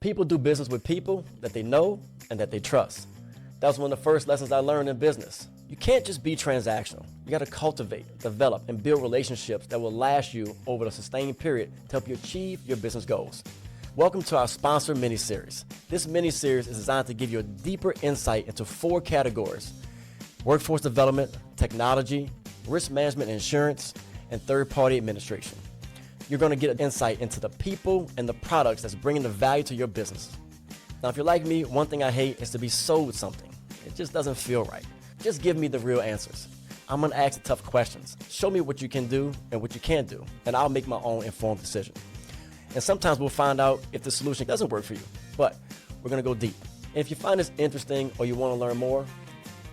People do business with people that they know and that they trust. That was one of the first lessons I learned in business. You can't just be transactional. You got to cultivate, develop, and build relationships that will last you over a sustained period to help you achieve your business goals. Welcome to our sponsor mini-series. This mini-series is designed to give you a deeper insight into 4 categories: workforce development, technology, risk management and insurance, and third-party administration. You're going to get an insight into the people and the products that's bringing the value to your business. Now, if you're like me, one thing I hate is to be sold something. It just doesn't feel right. Just give me the real answers. I'm going to ask the tough questions. Show me what you can do and what you can't do, and I'll make my own informed decision. And sometimes we'll find out if the solution doesn't work for you, but we're going to go deep. And if you find this interesting or you want to learn more,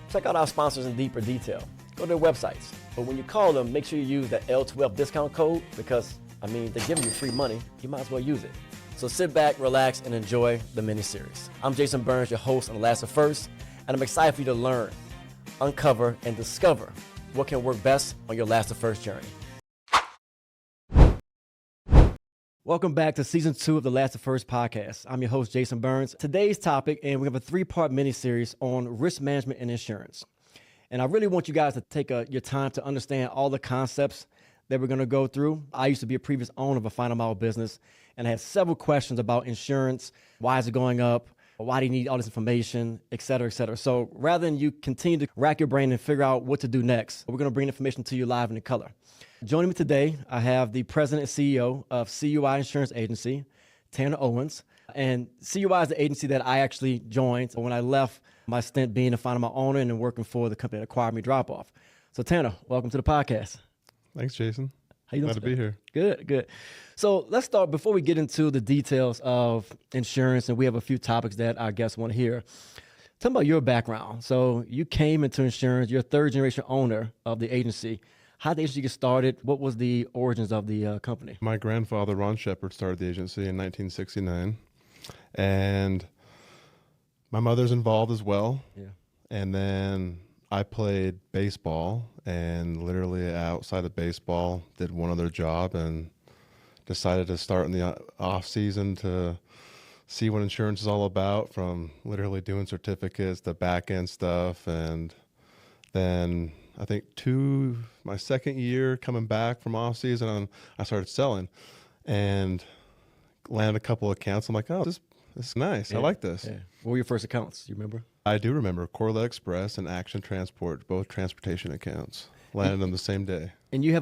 check out our sponsors in deeper detail. Go to their websites. But when you call them, make sure you use that L12 discount code because, they're giving you free money. You might as well use it. So sit back, relax, and enjoy the mini-series. I'm Jason Burns, your host on The Last of First, and I'm excited for you to learn, uncover, and discover what can work best on your Last of First journey. Welcome back to Season 2 of the Last of First podcast. I'm your host, Jason Burns. Today's topic, and we have a 3-part mini-series on risk management and insurance. And I really want you guys to take your time to understand all the concepts that we're going to go through. I used to be a previous owner of a final mile business, and I had several questions about insurance. Why is it going up? Why do you need all this information, et cetera, et cetera. So rather than you continue to rack your brain and figure out what to do next, we're going to bring information to you live and in color. Joining me today, I have the president and CEO of CUI Insurance Agency, Tanner Owens. And CUI is the agency that I actually joined when I left my stint being a final mile owner and then working for the company that acquired me, Drop Off. So Tanner, welcome to the podcast. Thanks, Jason. How you doing? Glad to be here. Good. So let's start, before we get into the details of insurance, and we have a few topics that our guests want to hear. Tell me about your background. So you came into insurance, you're a 3rd-generation owner of the agency. How did the agency get started? What was the origins of the company? My grandfather, Ron Shepard, started the agency in 1969. And my mother's involved as well. Yeah. And then I played baseball, and literally outside of baseball did one other job and decided to start in the off season to see what insurance is all about, from literally doing certificates to back end stuff. And then I think my second year coming back from off season, I started selling and landed a couple of accounts. I'm like, oh, this is nice. Yeah, I like this. Yeah. What were your first accounts? You remember? I do remember Corla Express and Action Transport, both transportation accounts. Landed them the same day. And you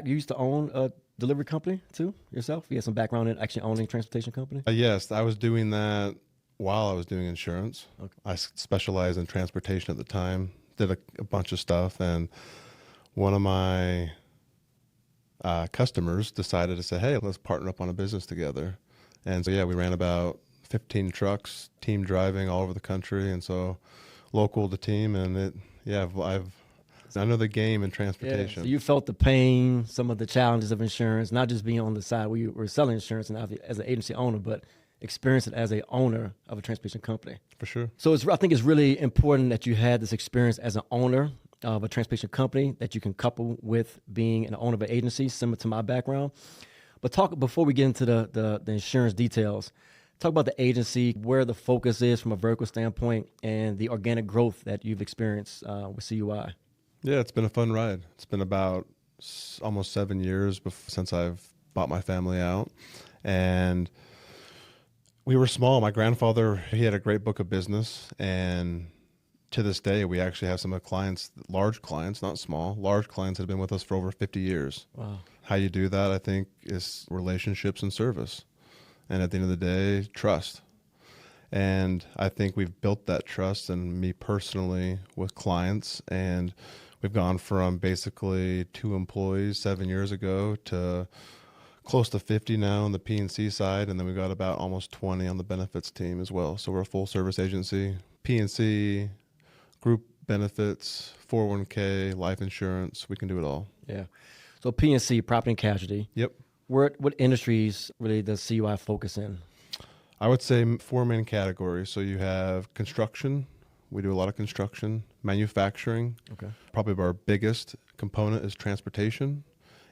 used to own a delivery company too yourself? You had some background in actually owning a transportation company? Yes, I was doing that while I was doing insurance. Okay. I specialized in transportation at the time, did a bunch of stuff, and one of my customers decided to say, hey, let's partner up on a business together. And so, yeah, we ran about 15 trucks, team driving all over the country, and so local to team, and I know the game in transportation. Yeah, so you felt the pain, some of the challenges of insurance, not just being on the side where you were selling insurance and as an agency owner, but experience it as a owner of a transportation company. For sure. So I think it's really important that you had this experience as an owner of a transportation company that you can couple with being an owner of an agency, similar to my background. But before we get into the insurance details, talk about the agency, where the focus is from a vertical standpoint, and the organic growth that you've experienced with CUI. Yeah, it's been a fun ride. It's been about almost 7 years since I've bought my family out. And we were small. My grandfather, he had a great book of business. And to this day, we actually have some of the clients, large clients, not small, large clients that have been with us for over 50 years. Wow. How you do that, I think, is relationships and service. And at the end of the day, trust. And I think we've built that trust, and me personally with clients, and we've gone from basically 2 employees 7 years ago to close to 50 now on the P&C side, and then we've got about almost 20 on the benefits team as well. So we're a full service agency, P&C, group benefits, 401k, life insurance, we can do it all. Yeah. So P&C, property and casualty. Yep. What industries really does CUI focus in? I would say 4 main categories. So you have construction. We do a lot of construction, manufacturing. Okay. Probably our biggest component is transportation,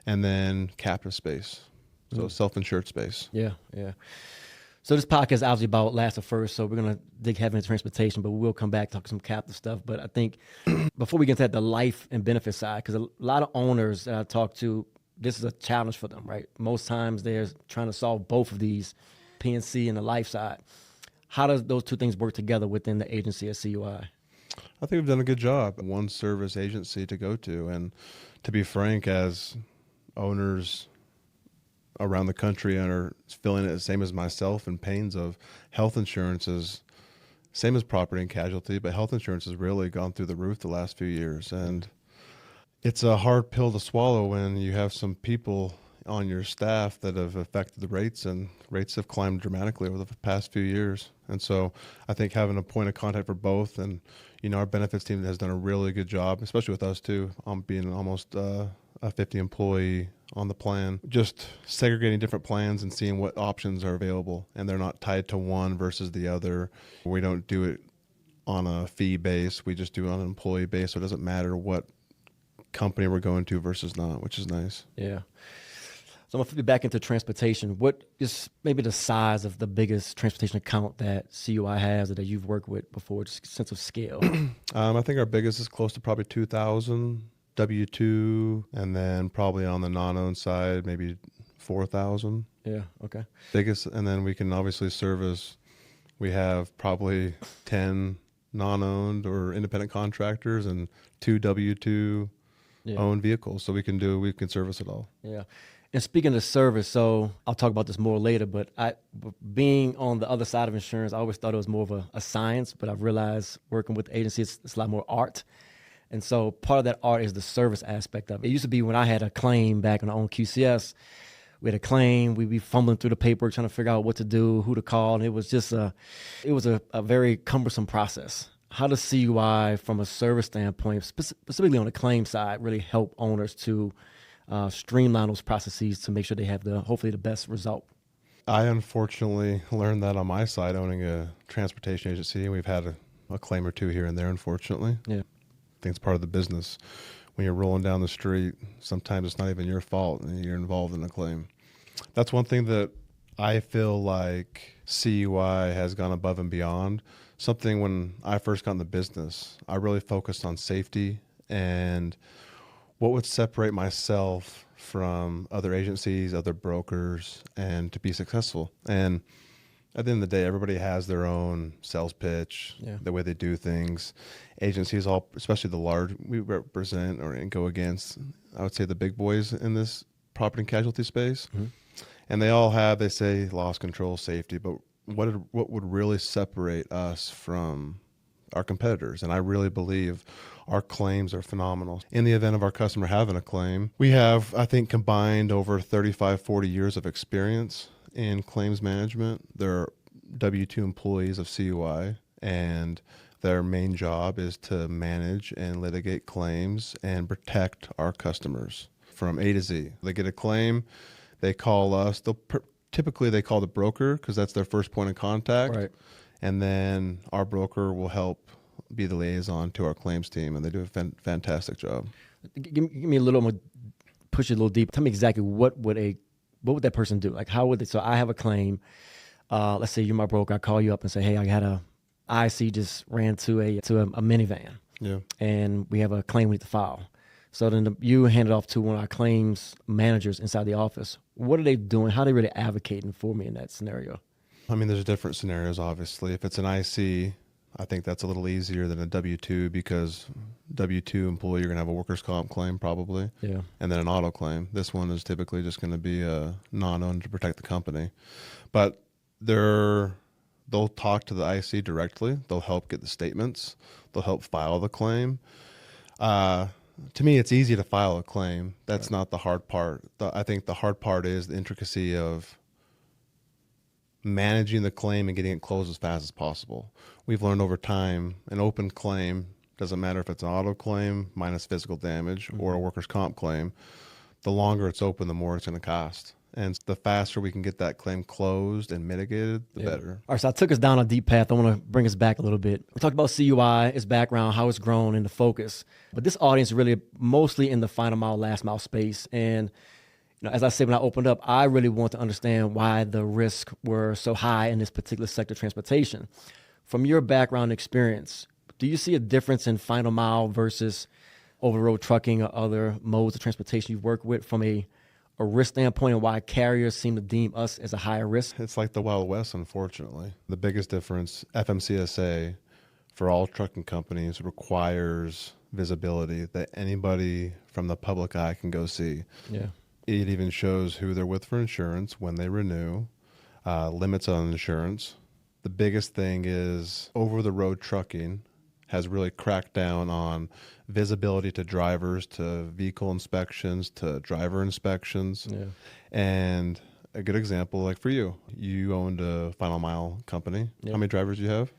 and then captive space. So self-insured space. Yeah. So this podcast is obviously about last of first, so we're going to dig heavy into transportation, but we'll come back, talk some captive stuff. But I think before we get into that, the life and benefit side, because a lot of owners that I talk to, this is a challenge for them, right? Most times they're trying to solve both of these, P&C and the life side. How does those two things work together within the agency at CUI? I think we've done a good job. One service agency to go to. And to be frank, as owners around the country are feeling it the same as myself and pains of health insurance is same as property and casualty, but health insurance has really gone through the roof the last few years. And it's a hard pill to swallow when you have some people on your staff that have affected the rates, and rates have climbed dramatically over the past few years. And so I think having a point of contact for both, and our benefits team has done a really good job, especially with us too, being almost a 50 employee on the plan, just segregating different plans and seeing what options are available, and they're not tied to one versus the other. We don't do it on a fee base, we just do it on an employee base, so it doesn't matter what company we're going to versus not, which is nice. Yeah. So I'm going to flip you back into transportation. What is maybe the size of the biggest transportation account that CUI has or that you've worked with before, just sense of scale? I think our biggest is close to probably 2,000 W-2, and then probably on the non-owned side, maybe 4,000. Yeah, okay. Biggest, and then we can obviously service, we have probably 10 non-owned or independent contractors and 2 W-2 owned vehicles. So we can service it all. Yeah. And speaking of service, so I'll talk about this more later, but being on the other side of insurance, I always thought it was more of a science, but I've realized working with agencies, it's a lot more art. And so part of that art is the service aspect of it. It used to be when I had a claim back when I owned QCS, we had a claim, we'd be fumbling through the paperwork, trying to figure out what to do, who to call. And it was just a very cumbersome process. How does CUI, from a service standpoint, specifically on the claim side, really help owners to streamline those processes to make sure they have hopefully the best result? I unfortunately learned that on my side, owning a transportation agency. We've had a claim or two here and there, unfortunately. Yeah. I think it's part of the business. When you're rolling down the street, sometimes it's not even your fault and you're involved in a claim. That's one thing that I feel like CUI has gone above and beyond. Something when I first got in the business, I really focused on safety and what would separate myself from other agencies, other brokers, and to be successful. And at the end of the day, everybody has their own sales pitch, the way they do things. Agencies, especially the large, we represent or go against, I would say, the big boys in this property and casualty space. Mm-hmm. And they say loss control, safety, but what would really separate us from our competitors? And I really believe our claims are phenomenal. In the event of our customer having a claim, we have, I think, combined over 35, 40 years of experience in claims management. They're W-2 employees of CUI, and their main job is to manage and litigate claims and protect our customers from A to Z. They get a claim, they call us. Typically, they call the broker because that's their first point of contact. Right. And then our broker will help be the liaison to our claims team, and they do a fantastic job. Give me a little more, push it a little deeper. Tell me exactly what would that person do? Like, how would they? So I have a claim. Let's say you're my broker. I call you up and say, hey, I had a IC just ran to a minivan. Yeah. And we have a claim we need to file. So then you hand it off to one of our claims managers inside the office. What are they doing? How are they really advocating for me in that scenario? I mean, there's different scenarios, obviously. If it's an IC, I think that's a little easier than a W-2 because W-2 employee, you're going to have a workers' comp claim probably. Yeah. And then an auto claim. This one is typically just going to be a non-owned to protect the company. But they'll talk to the IC directly. They'll help get the statements. They'll help file the claim. To me, it's easy to file a claim. That's not the hard part. I think the hard part is the intricacy of managing the claim and getting it closed as fast as possible. We've learned over time an open claim, doesn't matter if it's an auto claim minus physical damage or a workers' comp claim, the longer it's open, the more it's going to cost. And the faster we can get that claim closed and mitigated, the better. All right, so I took us down a deep path. I want to bring us back a little bit. We talked about CUI, its background, how it's grown, and the focus. But this audience is really mostly in the final mile, last mile space. And as I said when I opened up, I really want to understand why the risks were so high in this particular sector of transportation. From your background experience, do you see a difference in final mile versus over-the-road trucking or other modes of transportation you've worked with from a risk standpoint, and why carriers seem to deem us as a higher risk? It's like the Wild West, unfortunately. The biggest difference, FMCSA, for all trucking companies, requires visibility that anybody from the public eye can go see. Yeah. It even shows who they're with for insurance, when they renew, limits on insurance. The biggest thing is over-the-road trucking has really cracked down on visibility to drivers, to vehicle inspections, to driver inspections. Yeah. And a good example, like for you, you owned a final mile company. Yep. How many drivers do you have?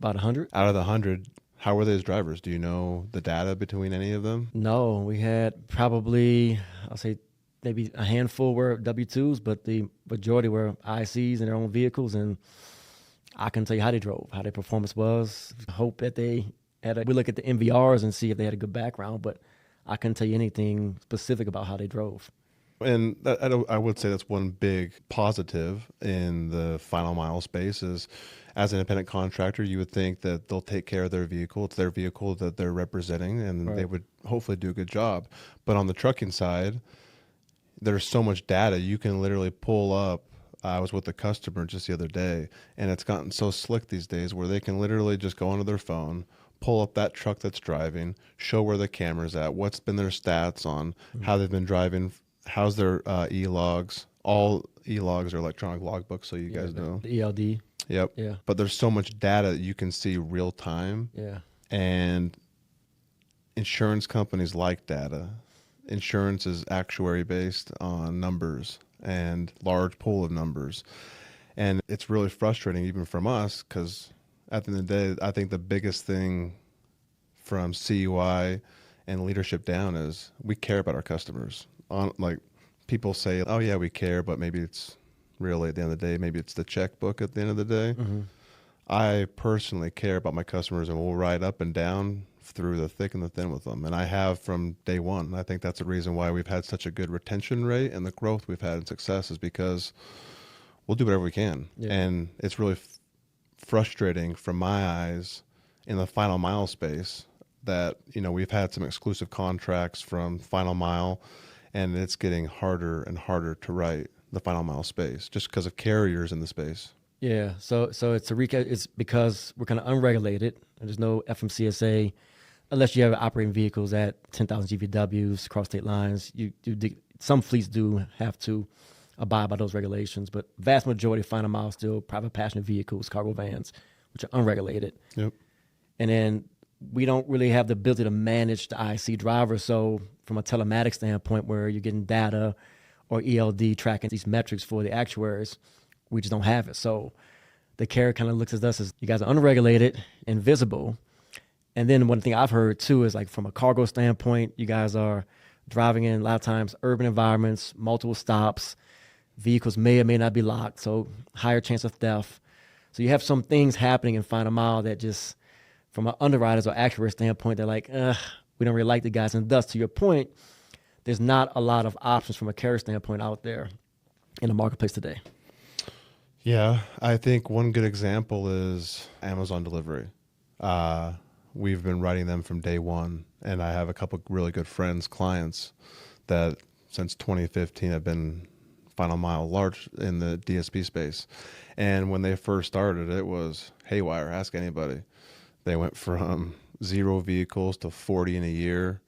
About 100. Out of the 100, how were they as drivers? Do you know the data between any of them? No, we had probably, I'll say maybe a handful were W-2s, but the majority were ICs in their own vehicles, and I can tell you how they drove, how their performance was. I hope that we look at the MVRs and see if they had a good background, but I couldn't tell you anything specific about how they drove. And I would say that's one big positive in the final mile space is, as an independent contractor, you would think that they'll take care of their vehicle. It's their vehicle that they're representing, and Right. they would hopefully do a good job. But on the trucking side, there's so much data you can literally pull up. I was with a customer just the other day, and it's gotten so slick these days where they can literally just go onto their phone, pull up that truck that's driving, show where the camera's at, what's been their stats on, how they've been driving, how's their e-logs. All e-logs are electronic logbooks, so you guys know. The ELD. Yep. Yeah. But there's so much data that you can see real time, Yeah. and insurance companies like data. Insurance is actuary based on numbers and large pool of numbers. And it's really frustrating even from us, because at the end of the day, I think the biggest thing from CUI and leadership down is we care about our customers. Like people say, oh yeah, we care, but maybe it's really at the end of the day, maybe it's the checkbook at the end of the day. Mm-hmm. I personally care about my customers, and we'll ride up and down through the thick and the thin with them. And I have from day one. And I think that's the reason why we've had such a good retention rate, and the growth we've had in success is because we'll do whatever we can. Yeah. And it's really frustrating from my eyes in the final mile space that, we've had some exclusive contracts from final mile, and it's getting harder and harder to write the final mile space just because of carriers in the space. Yeah. So it's a recap. It's because we're kind of unregulated. There's no FMCSA unless you have operating vehicles at 10,000 GVWs across state lines. Some fleets do have to abide by those regulations, but vast majority of final mile still private passenger vehicles, cargo vans, which are unregulated. Yep. And then we don't really have the ability to manage the IC driver. So from a telematic standpoint, where you're getting data or ELD tracking these metrics for the actuaries, we just don't have it. So the carrier kind of looks at us as, you guys are unregulated, invisible. And then one thing I've heard too is, like, from a cargo standpoint, you guys are driving in a lot of times urban environments, multiple stops, vehicles may or may not be locked, so higher chance of theft. So you have some things happening in final mile that just, from an underwriters or actuary standpoint, they're like, we don't really like the guys. And thus, to your point, there's not a lot of options from a carrier standpoint out there in the marketplace today. Yeah, I think one good example is Amazon delivery. We've been writing them from day one, and I have a couple really good friends, clients, that since 2015 have been final mile large in the DSP space. And when they first started, it was haywire. Ask anybody. They went from 0 vehicles to 40 in a year,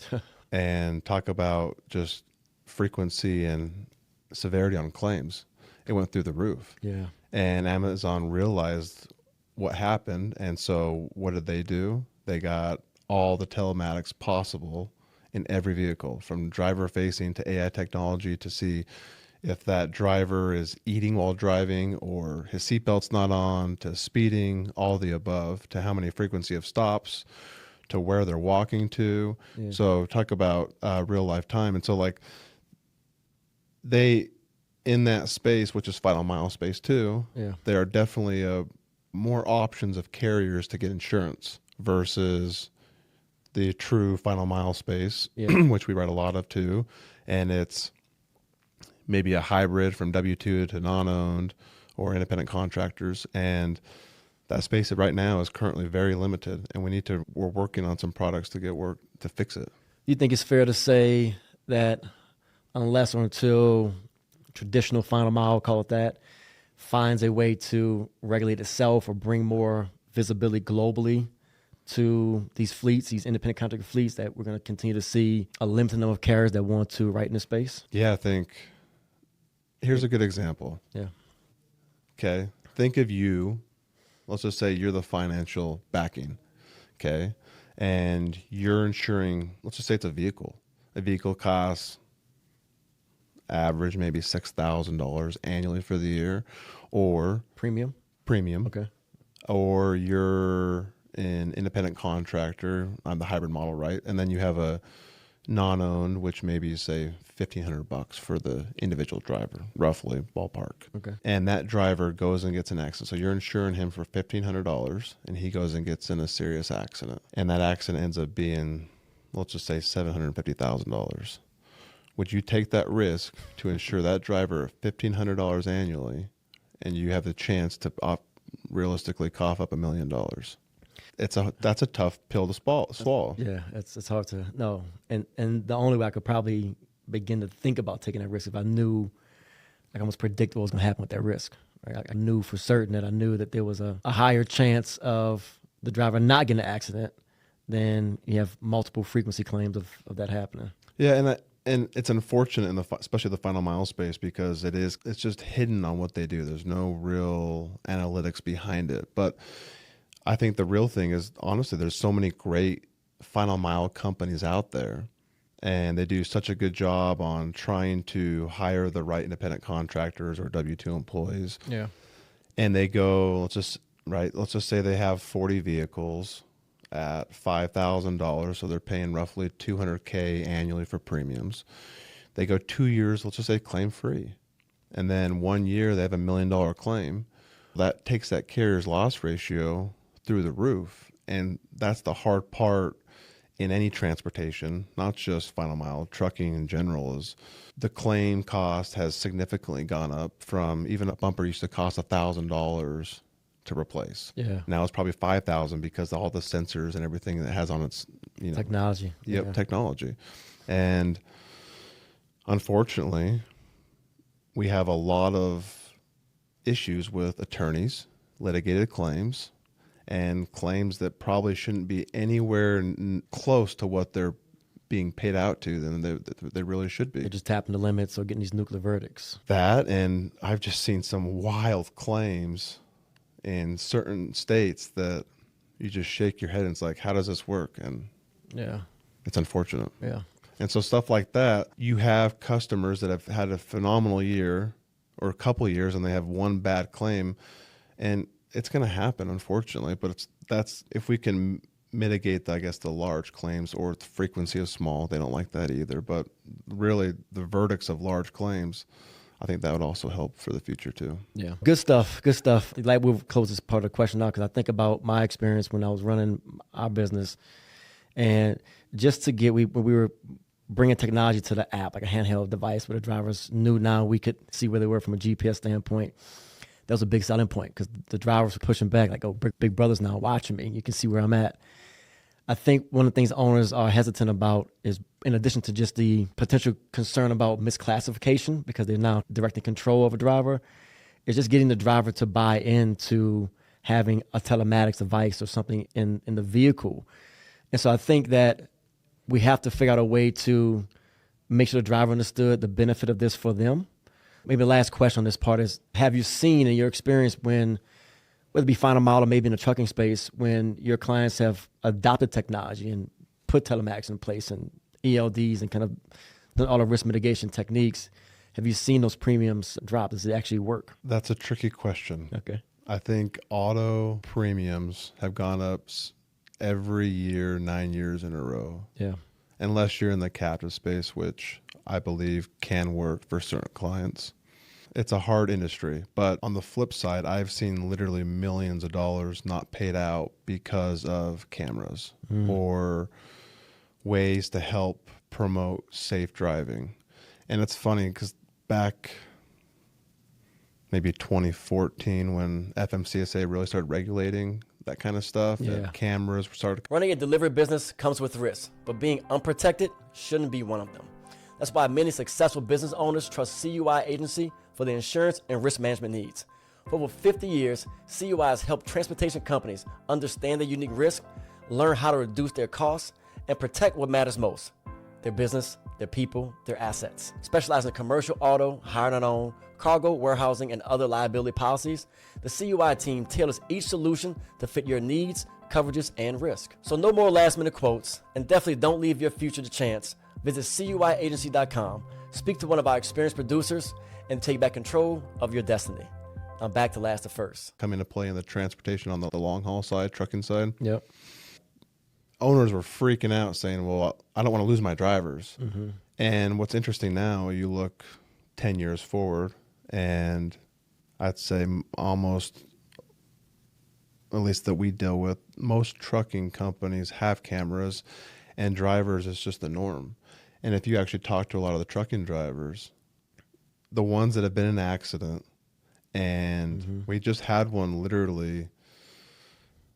and talk about just frequency and severity on claims. It went through the roof. Yeah. And Amazon realized what happened. And so what did they do? They got all the telematics possible in every vehicle, from driver facing to AI technology, to see if that driver is eating while driving or his seatbelt's not on, to speeding, all the above, to how many frequency of stops, to where they're walking to. Yeah. So talk about real life time. And so, like, they, in that space, which is final mile space too, Yeah. there are definitely more options of carriers to get insurance versus the true final mile space, Yeah. which we write a lot of too. And it's maybe a hybrid from W-2 to non-owned or independent contractors. And that space right now is currently very limited, and we're working on some products to get work to fix it. Do you think it's fair to say that unless or until traditional final mile, call it that, finds a way to regulate itself or bring more visibility globally to these fleets, these independent contractor fleets, that we're going to continue to see a limited number of carriers that want to write in this space? Yeah, I think here's a good example. Yeah. Okay. Think of you, let's just say you're the financial backing. Okay. And you're insuring, let's just say it's a vehicle. A vehicle costs average maybe $6,000 annually for the year, or Premium. Okay. or you're an independent contractor on the hybrid model, right? And then you have a non-owned, which maybe say $1,500 for the individual driver, roughly ballpark. Okay. And that driver goes and gets an accident. So you're insuring him for $1,500, and he goes and gets in a serious accident. And that accident ends up being, let's just say $750,000. Would you take that risk to insure that driver $1,500 annually, and you have the chance to realistically cough up $1 million? That's a tough pill to swallow. Yeah, it's hard to know. And the only way I could probably begin to think about taking that risk if I knew, like, almost predict what was going to happen with that risk. Right? I knew for certain that I knew that there was a higher chance of the driver not getting an accident than you have multiple frequency claims of that happening. Yeah, and it's unfortunate in especially the final mile space, because it's just hidden on what they do. There's no real analytics behind it. But I think the real thing is, honestly, there's so many great final mile companies out there, and they do such a good job on trying to hire the right independent contractors or W-2 employees. Yeah. And they go, let's just say they have 40 vehicles at $5,000, so they're paying roughly $200K annually for premiums. They go 2 years, let's just say claim free, and then 1 year they have $1 million claim. That takes that carrier's loss ratio through the roof, and that's the hard part in any transportation, not just final mile, trucking in general. Is the claim cost has significantly gone up from, even a bumper used to cost $1,000 to replace. Yeah. Now it's probably $5,000 because of all the sensors and everything that has on its, Technology. Yep, Yeah. technology. And unfortunately, we have a lot of issues with attorneys, litigated claims, and claims that probably shouldn't be anywhere close to what they're being paid out to than they really should be. They're just tapping the limits or getting these nuclear verdicts. That, and I've just seen some wild claims in certain states that you just shake your head and it's like, how does this work? And Yeah. it's unfortunate. Yeah. And so stuff like that, you have customers that have had a phenomenal year or a couple of years and they have one bad claim, and it's going to happen, unfortunately. But that's if we can mitigate, I guess, the large claims or the frequency of small. They don't like that either. But really, the verdicts of large claims, I think that would also help for the future too. Yeah. Good stuff. Good stuff. Like, we'll close this part of the question out because I think about my experience when I was running our business, and just to when we were bringing technology to the app, like a handheld device where the drivers knew now we could see where they were from a GPS standpoint. That was a big selling point because the drivers were pushing back like, oh, big brother's now watching me. You can see where I'm at. I think one of the things owners are hesitant about is, in addition to just the potential concern about misclassification, because they're now directing control of a driver, is just getting the driver to buy into having a telematics device or something in the vehicle. And so I think that we have to figure out a way to make sure the driver understood the benefit of this for them. Maybe the last question on this part is, have you seen in your experience when, whether it be final mile or maybe in the trucking space, when your clients have adopted technology and put telematics in place and ELDs and kind of done all the risk mitigation techniques, have you seen those premiums drop? Does it actually work? That's a tricky question. Okay. I think auto premiums have gone up every year, 9 years in a row. Yeah. Unless you're in the captive space, which I believe can work for certain clients. It's a hard industry, but on the flip side, I've seen literally millions of dollars not paid out because of cameras or ways to help promote safe driving. And it's funny because back maybe 2014 when FMCSA really started regulating that kind of stuff. Yeah. And cameras started. Running a delivery business comes with risks, but being unprotected shouldn't be one of them. That's why many successful business owners trust CUI Agency for their insurance and risk management needs. For over 50 years, CUI has helped transportation companies understand their unique risk, learn how to reduce their costs, and protect what matters most: their business, their people, their assets. Specializing in commercial auto, hire and own, cargo, warehousing, and other liability policies, the CUI team tailors each solution to fit your needs, coverages, and risk. So no more last-minute quotes, and definitely don't leave your future to chance. Visit CUIagency.com, speak to one of our experienced producers, and take back control of your destiny. Now back to Last to First. Come into play in the transportation on the long haul side, trucking side. Yep. Owners were freaking out saying, well, I don't want to lose my drivers. Mm-hmm. And what's interesting now, you look 10 years forward, and I'd say almost, at least that we deal with, most trucking companies have cameras, and drivers is just the norm. And if you actually talk to a lot of the trucking drivers, the ones that have been in an accident, and we just had one literally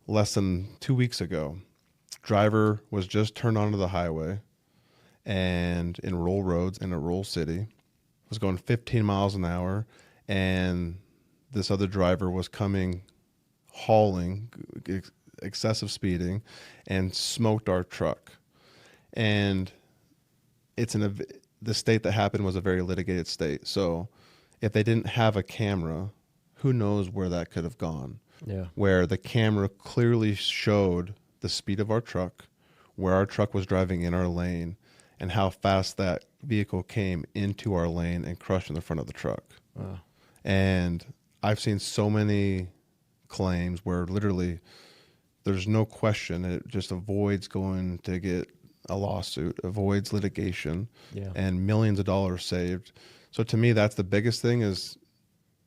less than 2 weeks ago. Driver was just turned onto the highway and in rural roads in a rural city, was going 15 miles an hour, and this other driver was coming, hauling, excessive speeding, and smoked our truck. And it's in the state that happened was a very litigated state. So if they didn't have a camera, who knows where that could have gone? Yeah. Where the camera clearly showed the speed of our truck, where our truck was driving in our lane, and how fast that vehicle came into our lane and crushed in the front of the truck. Wow. And I've seen so many claims where literally there's no question, it just avoids going to get a lawsuit, avoids litigation, and millions of dollars saved. So to me, that's the biggest thing, is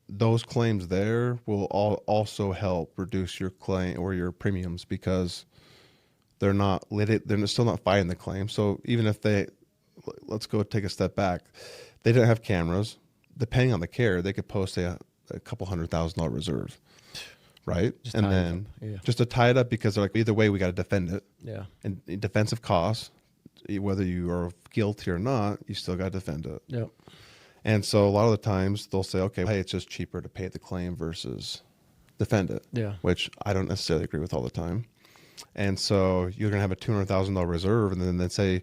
those claims there will also help reduce your claim or your premiums, because they're still not fighting the claim. So even if let's go take a step back, they didn't have cameras, depending on the carrier, they could post a couple $100,000 reserve, right? Just and tie it then up. just to tie it up, because they're like, either way, we got to defend it. Yeah. And defensive costs, whether you are guilty or not, you still got to defend it. Yep. And so a lot of the times they'll say, okay, hey, it's just cheaper to pay the claim versus defend it. Yeah. Which I don't necessarily agree with all the time. And so you're going to have a $200,000 reserve, and then they say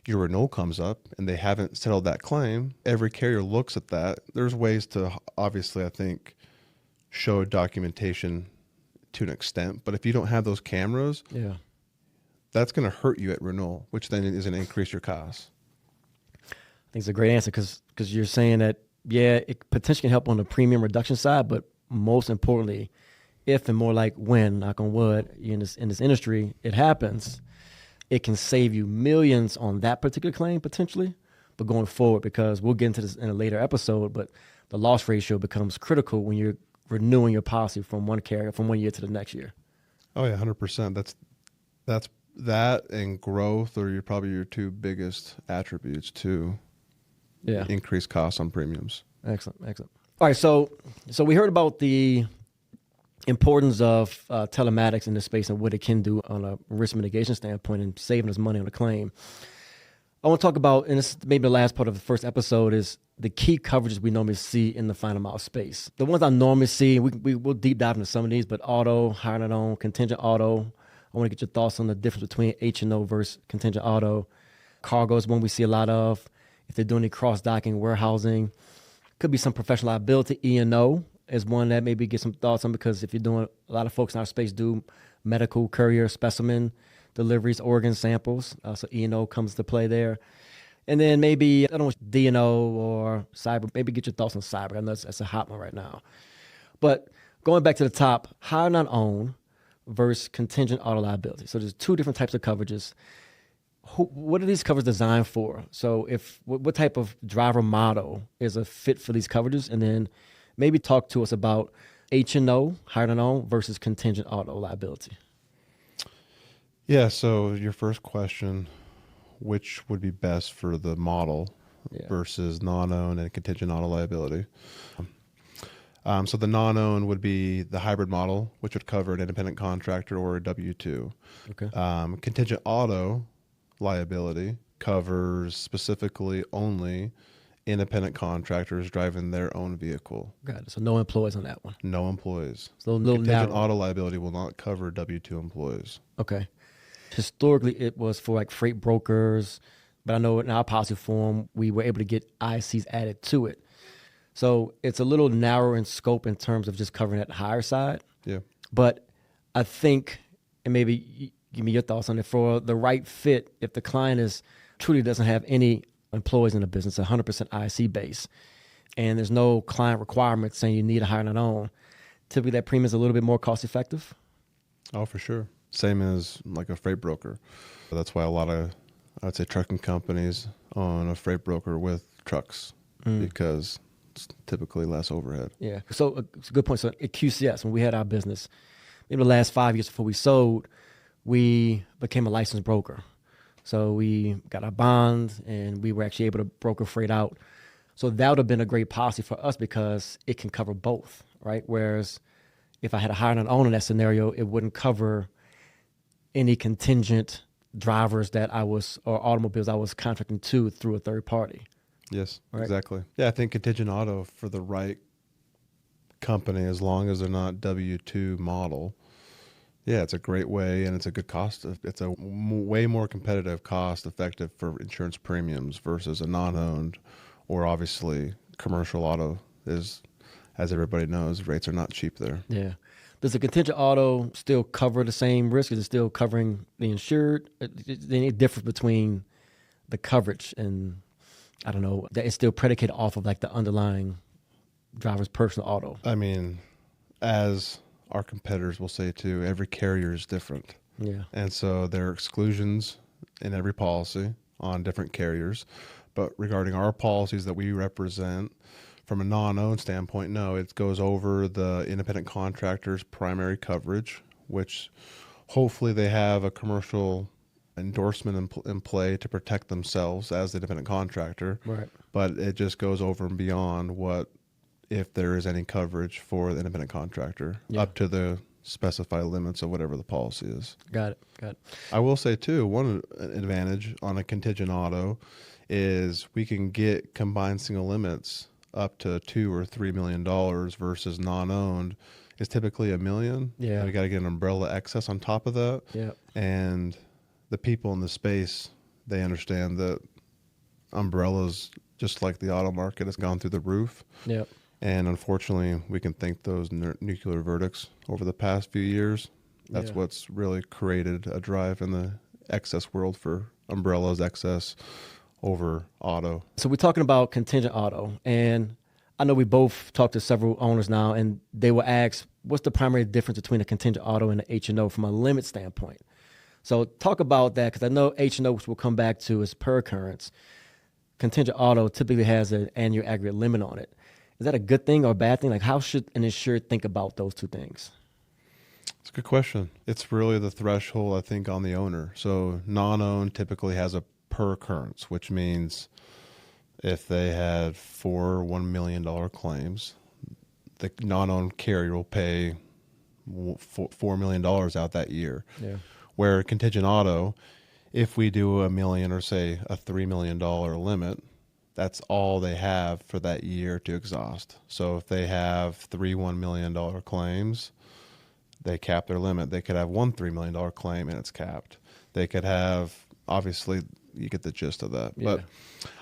your renewal comes up and they haven't settled that claim. Every carrier looks at that. There's ways to, obviously, I think, show documentation to an extent. But if you don't have those cameras, that's going to hurt you at renewal, which then is going to increase your costs. I think it's a great answer, because you're saying that, it potentially can help on the premium reduction side, but most importantly, if and more like when, knock on wood, in this industry, it happens, it can save you millions on that particular claim potentially. But going forward, because we'll get into this in a later episode, but the loss ratio becomes critical when you're renewing your policy from one carrier from 1 year to the next year. Oh yeah, 100%. That's that and growth are probably your two biggest attributes to increase costs on premiums. Excellent. All right, so we heard about the importance of telematics in this space and what it can do on a risk mitigation standpoint and saving us money on a claim. I want to talk about, and this is maybe the last part of the first episode, is the key coverages we normally see in the final mile space. The ones I normally see, we'll deep dive into some of these, but auto, hire and own, contingent auto. I want to get your thoughts on the difference between H&O versus contingent auto. Cargo is one we see a lot of. If they're doing any cross-docking, warehousing. Could be some professional liability. E&O is one that maybe get some thoughts on, because if you're doing, a lot of folks in our space do medical courier specimen deliveries, organ samples. So E&O comes to play there. And then maybe, I don't know, D&O or cyber. Maybe get your thoughts on cyber. I know that's a hot one right now. But going back to the top, hire not own versus contingent auto liability. So there's two different types of coverages. What are these covers designed for? So what type of driver model is a fit for these coverages? And then maybe talk to us about H&O, hire and own, versus contingent auto liability. Yeah, so your first question, which would be best for the model? versus non-owned and contingent auto liability. So the non-owned would be the hybrid model, which would cover an independent contractor or a W-2. Okay. Contingent auto liability covers specifically only independent contractors driving their own vehicle. Got it. So no employees on that one. No employees. So a little Contingent narrow. auto liability will not cover W-2 employees. Okay. Historically, it was for like freight brokers, but I know in our policy form, we were able to get ICs added to it. So it's a little narrower in scope in terms of just covering that higher side. Yeah. But I think, and maybe give me your thoughts on it, for the right fit, if the client is truly doesn't have any employees in the business, 100% IC base, and there's no client requirement saying you need to hire an own, typically that premium is a little bit more cost effective. Oh, for sure. Same as like a freight broker. That's why a lot of, I'd say, trucking companies own a freight broker with trucks because it's typically less overhead. Yeah. So it's a good point. So at QCS, when we had our business, maybe the last 5 years before we sold, we became a licensed broker. So we got our bonds and we were actually able to broker freight out. So that would have been a great policy for us because it can cover both, right? Whereas if I had to hire an owner in that scenario, it wouldn't cover any contingent drivers that I was, or automobiles I was contracting to through a third party. Yes, Right. exactly. Yeah, I think contingent auto for the right company, as long as they're not W-2 model, yeah, it's a great way and it's a good cost. It's a way more competitive, cost effective for insurance premiums versus a non-owned, or obviously commercial auto is, as everybody knows, rates are not cheap there. Yeah. Does the contingent auto still cover the same risk? Is it still covering the insured? Is there any difference between the coverage and, I don't know, that it's still predicated off of like the underlying driver's personal auto? I mean, as our competitors will say too, every carrier is different. Yeah. And so there are exclusions in every policy on different carriers. But regarding our policies that we represent, from a non-owned standpoint, no, it goes over the independent contractor's primary coverage, which hopefully they have a commercial endorsement in play to protect themselves as the independent contractor. Right. But it just goes over and beyond what, if there is any coverage for the independent contractor, up to the specified limits of whatever the policy is. Got it. I will say too, one advantage on a contingent auto is we can get combined single limits up to $2 or $3 million versus non-owned is typically $1 million. Yeah. And we got to get an umbrella excess on top of that. Yeah. And the people in the space, they understand that umbrellas, just like the auto market, has gone through the roof. Yep. And unfortunately, we can thank those nuclear verdicts over the past few years. That's what's really created a drive in the excess world for umbrellas, excess over auto. So we're talking about contingent auto, and I know we both talked to several owners now, and they will ask, what's the primary difference between a contingent auto and an H&O from a limit standpoint? So talk about that, because I know H&O, which we'll come back to, is per occurrence. Contingent auto typically has an annual aggregate limit on it. Is that a good thing or a bad thing? Like, how should an insured think about those two things? It's a good question. It's really the threshold, I think, on the owner. So non-owned typically has a per occurrence, which means if they had 4 $1 million claims, the non-owned carrier will pay $4 million out that year. Yeah. Where contingent auto, if we do $1 million or say a $3 million limit, that's all they have for that year to exhaust. So if they have 3 $1 million claims, they cap their limit. They could have one $3 million claim and it's capped. They could have, obviously, you get the gist of that. Yeah. But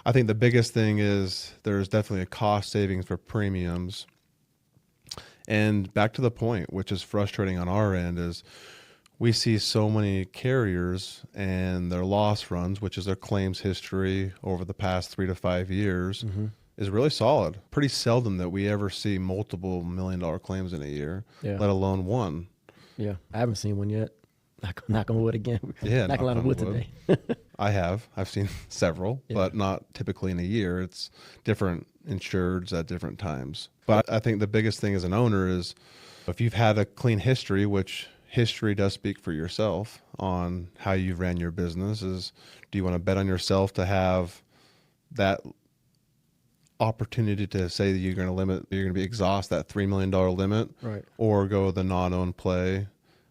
I think the biggest thing is there's definitely a cost savings for premiums. And back to the point, which is frustrating on our end, is we see so many carriers and their loss runs, which is their claims history over the past 3 to 5 years, is really solid. Pretty seldom that we ever see multiple $1 million claims in a year, let alone one. Yeah. I haven't seen one yet. Knock on wood again. Yeah, Knock a lot of wood today. I've seen several, but not typically in a year. It's different insureds at different times. But I think the biggest thing as an owner is if you've had a clean history, which history does speak for yourself on how you ran your business, is do you want to bet on yourself to have that opportunity to say that you're going to be exhaust that $3 million limit, Right. or go the non-owned play,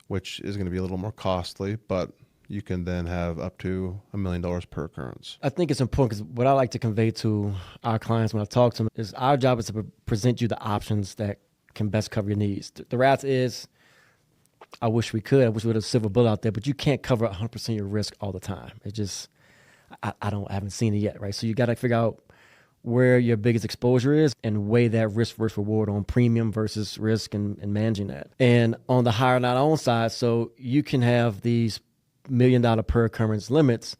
which is going to be a little more costly, but you can then have up to $1 million per occurrence. I think it's important because what I like to convey to our clients when I talk to them is our job is to present you the options that can best cover your needs. The reality is, I wish we could. I wish we had a silver bullet out there, but you can't cover 100% of your risk all the time. It just, I haven't seen it yet, right? So you got to figure out where your biggest exposure is and weigh that risk versus reward on premium versus risk and managing that. And on the higher not owned side, so you can have these $1 million per occurrence limits,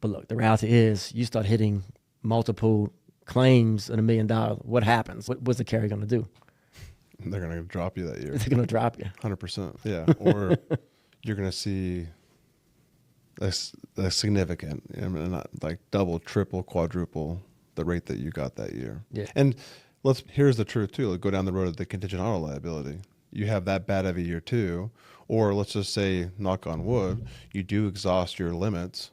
but look, the reality is you start hitting multiple claims at $1 million. What happens? What's the carrier going to do? They're going to drop you that year. They're going to drop you. 100%. Yeah. Or you're going to see a significant, not like double, triple, quadruple the rate that you got that year. Yeah. And here's the truth too. Go down the road of the contingent auto liability. You have that bad of a year too, or let's just say, knock on wood, you do exhaust your limits.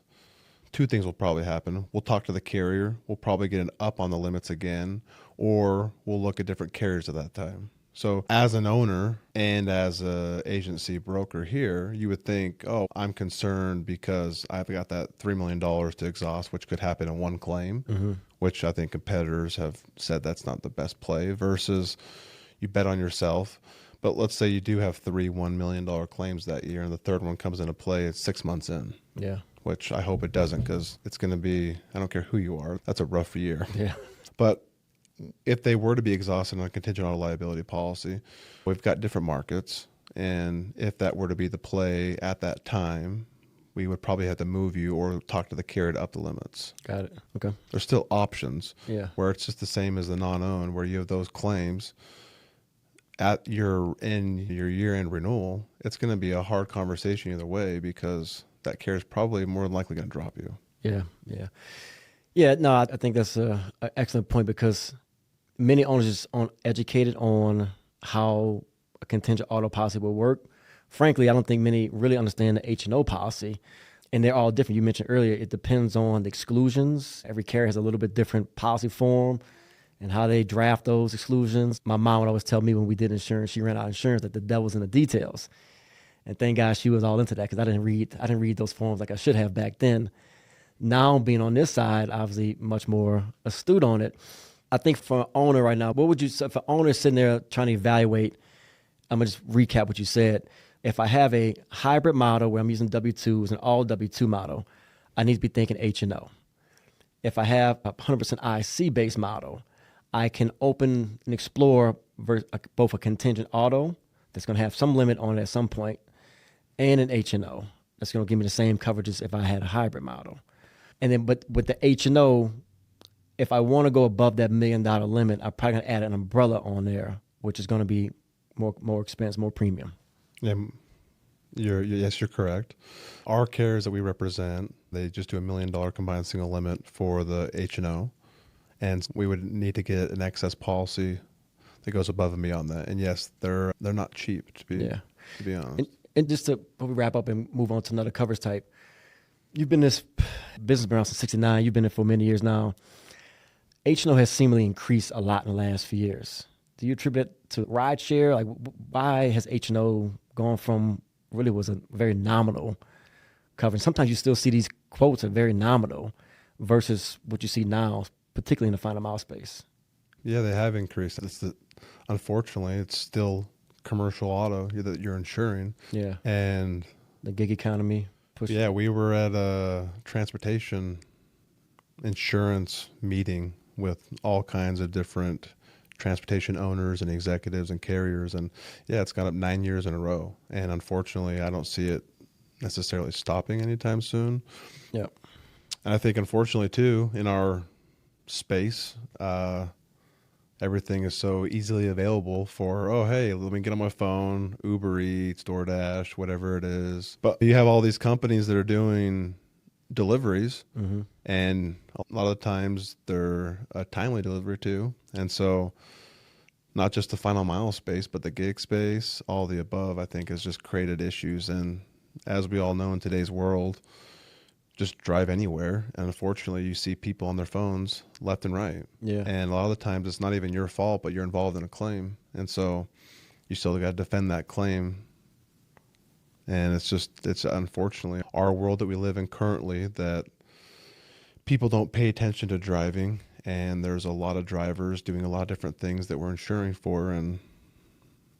Two things will probably happen. We'll talk to the carrier. We'll probably get an up on the limits again, or we'll look at different carriers at that time. So as an owner and as a agency broker here, you would think, oh, I'm concerned because I've got that $3 million to exhaust, which could happen in one claim, which I think competitors have said that's not the best play, versus you bet on yourself. But let's say you do have three $1 million claims that year, and the third one comes into play at 6 months in. Yeah. Which I hope it doesn't, because it's going to be, I don't care who you are, that's a rough year. Yeah. But if they were to be exhausted on a contingent auto liability policy, we've got different markets. And if that were to be the play at that time, we would probably have to move you or talk to the carrier to up the limits. Got it. Okay. There's still options where it's just the same as the non-owned, where you have those claims at your year-end renewal. It's going to be a hard conversation either way, because that carrier is probably more than likely going to drop you. Yeah. No, I think that's an excellent point, because many owners aren't educated on how a contingent auto policy will work. Frankly, I don't think many really understand the H&O policy, and they're all different. You mentioned earlier, it depends on the exclusions. Every carrier has a little bit different policy form and how they draft those exclusions. My mom would always tell me when we did insurance, she ran out insurance, that the devil's in the details. And thank God she was all into that, because I didn't read those forms like I should have back then. Now, being on this side, obviously much more astute on it. I think for an owner right now, what would you say if an owner is sitting there trying to evaluate? I'm going to just recap what you said. If I have a hybrid model where I'm using W-2s, an all W-2 model, I need to be thinking H&O. If I have a 100% IC-based model, I can open and explore both a contingent auto that's going to have some limit on it at some point, and an H&O that's going to give me the same coverages if I had a hybrid model. And then, but with the H&O, if I want to go above that $1 million limit, I'm probably going to add an umbrella on there, which is going to be more expense, more premium. Yeah, you're correct. Our carriers that we represent, they just do $1 million combined single limit for the H&O, and we would need to get an excess policy that goes above and beyond that. And yes, they're not cheap, to be honest. And just to wrap up and move on to another coverage type, you've been in this business around since '69. You've been in it for many years now. H&O has seemingly increased a lot in the last few years. Do you attribute it to rideshare? Like, why has H&O gone from really was a very nominal coverage? Sometimes you still see these quotes are very nominal versus what you see now, particularly in the final mile space. Yeah, they have increased. Unfortunately, it's still commercial auto that you're insuring. Yeah. And the gig economy. Yeah, we were at a transportation insurance meeting with all kinds of different transportation owners and executives and carriers. And yeah, it's gone up 9 years in a row. And unfortunately, I don't see it necessarily stopping anytime soon. Yeah. And I think, unfortunately, too, in our space, everything is so easily available for, oh, hey, let me get on my phone, Uber Eats, DoorDash, whatever it is. But you have all these companies that are doing deliveries, and a lot of the times they're a timely delivery too. And so not just the final mile space, but the gig space, all the above, I think has just created issues. And as we all know in today's world, just drive anywhere. And unfortunately, you see people on their phones left and right. Yeah. And a lot of the times it's not even your fault, but you're involved in a claim. And so you still got to defend that claim. And it's unfortunately our world that we live in currently that people don't pay attention to driving. And there's a lot of drivers doing a lot of different things that we're insuring for. And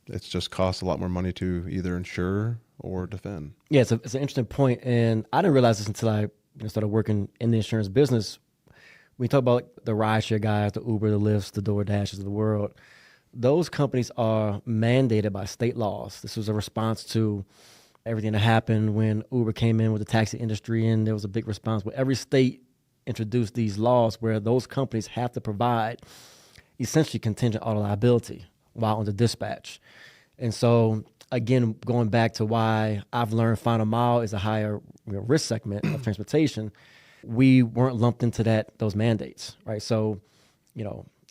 it's just costs a lot more money to either insure or defend. Yeah, it's an interesting point. And I didn't realize this until I started working in the insurance business. We talk about the rideshare guys, the Uber, the Lyfts, the DoorDashes of the world. Those companies are mandated by state laws. This was a response to everything that happened when Uber came in with the taxi industry, and there was a big response where every state introduced these laws where those companies have to provide essentially contingent auto liability while on the dispatch. And so, again, going back to why I've learned final mile is a higher risk segment of transportation, we weren't lumped into those mandates, right? So,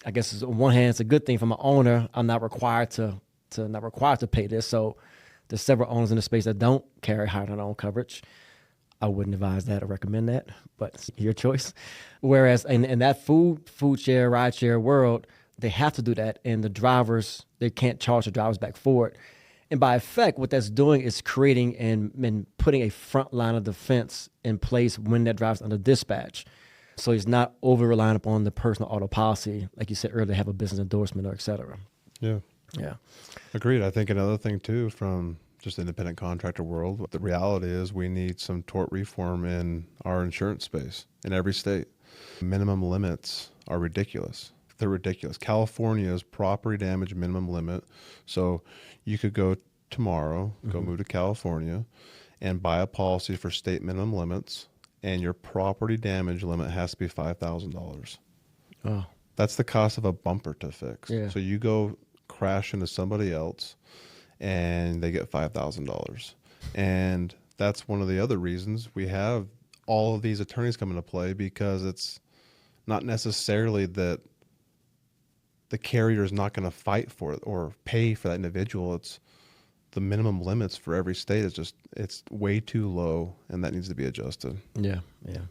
I guess on one hand, it's a good thing from an owner. I'm not required to pay this. So there's several owners in the space that don't carry hire-on-own coverage. I wouldn't advise that or recommend that, but it's your choice. Whereas in that food share, ride share world, they have to do that, and the drivers, they can't charge the drivers back for it. And by effect, what that's doing is creating and putting a front line of defense in place when that driver's under dispatch. So he's not over-reliant upon the personal auto policy, like you said earlier, have a business endorsement or et cetera. Yeah. Yeah. Agreed. I think another thing, too, from just the independent contractor world, the reality is we need some tort reform in our insurance space in every state. Minimum limits are ridiculous. They're ridiculous. California's property damage minimum limit. So you could go tomorrow, go move to California and buy a policy for state minimum limits, and your property damage limit has to be $5,000. Oh. That's the cost of a bumper to fix. Yeah. So you go crash into somebody else and they get $5,000. And that's one of the other reasons we have all of these attorneys come into play, because it's not necessarily that the carrier is not going to fight for it or pay for that individual. It's the minimum limits for every state it's way too low, and that needs to be adjusted. Yeah, yeah.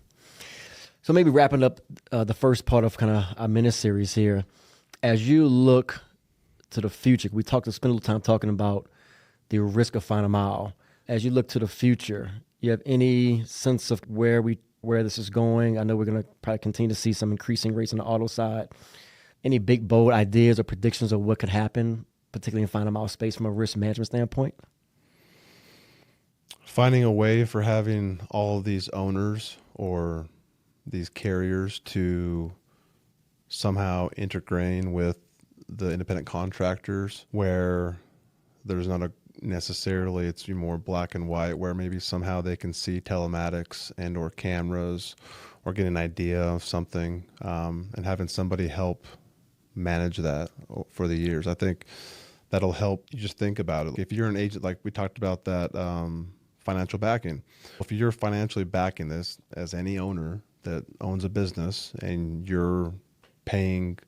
So maybe wrapping up the first part of kind of our mini-series here, as you look to the future, we spent a little time talking about the risk of final mile. As you look to the future, you have any sense of where this is going? I know we're going to probably continue to see some increasing rates on the auto side. Any big, bold ideas or predictions of what could happen, particularly in final mile space from a risk management standpoint? Finding a way for having all of these owners or these carriers to somehow integrate with the independent contractors, where there's not necessarily it's more black and white, where maybe somehow they can see telematics and or cameras or get an idea of something, and having somebody help manage that for the years. I think that'll help. You just think about it. If you're an agent, like we talked about that financial backing, if you're financially backing this as any owner that owns a business, and you're paying,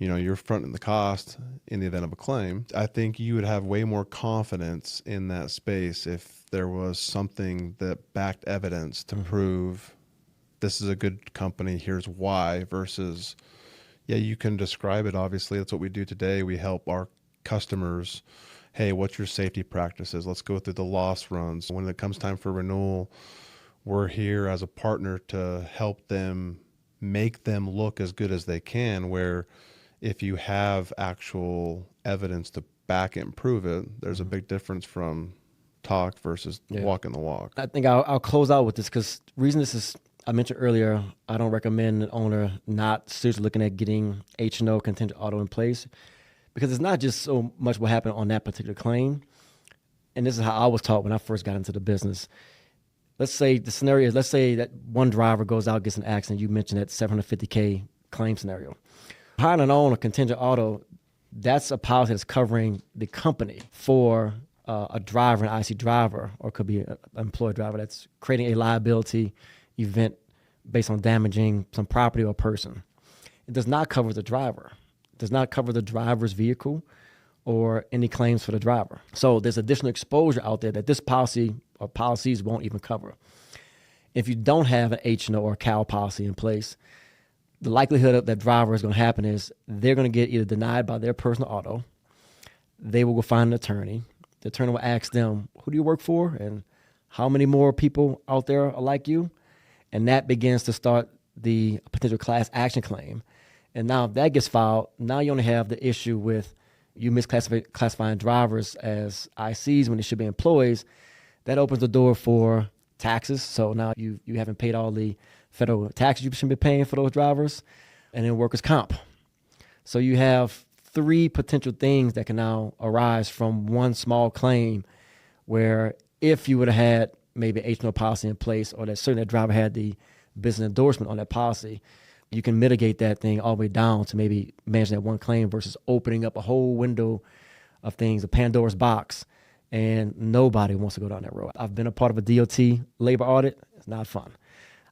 you're fronting the cost in the event of a claim, I think you would have way more confidence in that space if there was something that backed evidence to prove this is a good company, here's why, versus, yeah, you can describe it. Obviously, that's what we do today. We help our customers, hey, what's your safety practices? Let's go through the loss runs. When it comes time for renewal, we're here as a partner to help them make them look as good as they can, where if you have actual evidence to back it and prove it, there's a big difference from talk versus walking the walk. I think I'll close out with this, because reason this is, I mentioned earlier, I don't recommend an owner not seriously looking at getting H&O contingent auto in place, because it's not just so much what happened on that particular claim. And this is how I was taught when I first got into the business. Let's say the scenario is, let's say that one driver goes out, gets an accident. You mentioned that $750K claim scenario. Hiring an own or contingent auto, that's a policy that's covering the company for a driver, an IC driver, or it could be an employed driver that's creating a liability event based on damaging some property or person. It does not cover the driver. It does not cover the driver's vehicle or any claims for the driver. So there's additional exposure out there that this policy or policies won't even cover. If you don't have an H&O or CUI policy in place, the likelihood of that driver is going to happen is they're going to get either denied by their personal auto. They will go find an attorney. The attorney will ask them, who do you work for? And how many more people out there are like you? And that begins to start the potential class action claim. And now if that gets filed, now you only have the issue with you misclassifying drivers as ICs when they should be employees. That opens the door for taxes. So now you haven't paid all the federal taxes you should be paying for those drivers, and then workers' comp. So you have 3 potential things that can now arise from one small claim, where if you would have had maybe H&O policy in place, or that certainly that driver had the business endorsement on that policy, you can mitigate that thing all the way down to maybe managing that one claim versus opening up a whole window of things, a Pandora's box, and nobody wants to go down that road. I've been a part of a DOT labor audit. It's not fun.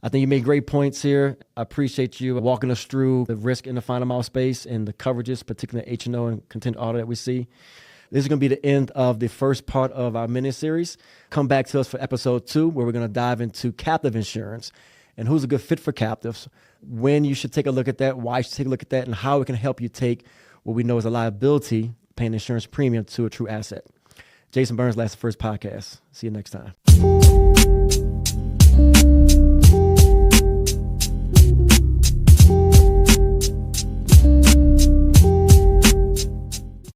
I think you made great points here. I appreciate you walking us through the risk in the final mile space and the coverages, particularly H&O and contingent auto that we see. This is going to be the end of the first part of our mini-series. Come back to us for episode 2, where we're going to dive into captive insurance and who's a good fit for captives, when you should take a look at that, why you should take a look at that, and how it can help you take what we know is a liability, paying insurance premium, to a true asset. Jason Burns, Last First Podcast. See you next time.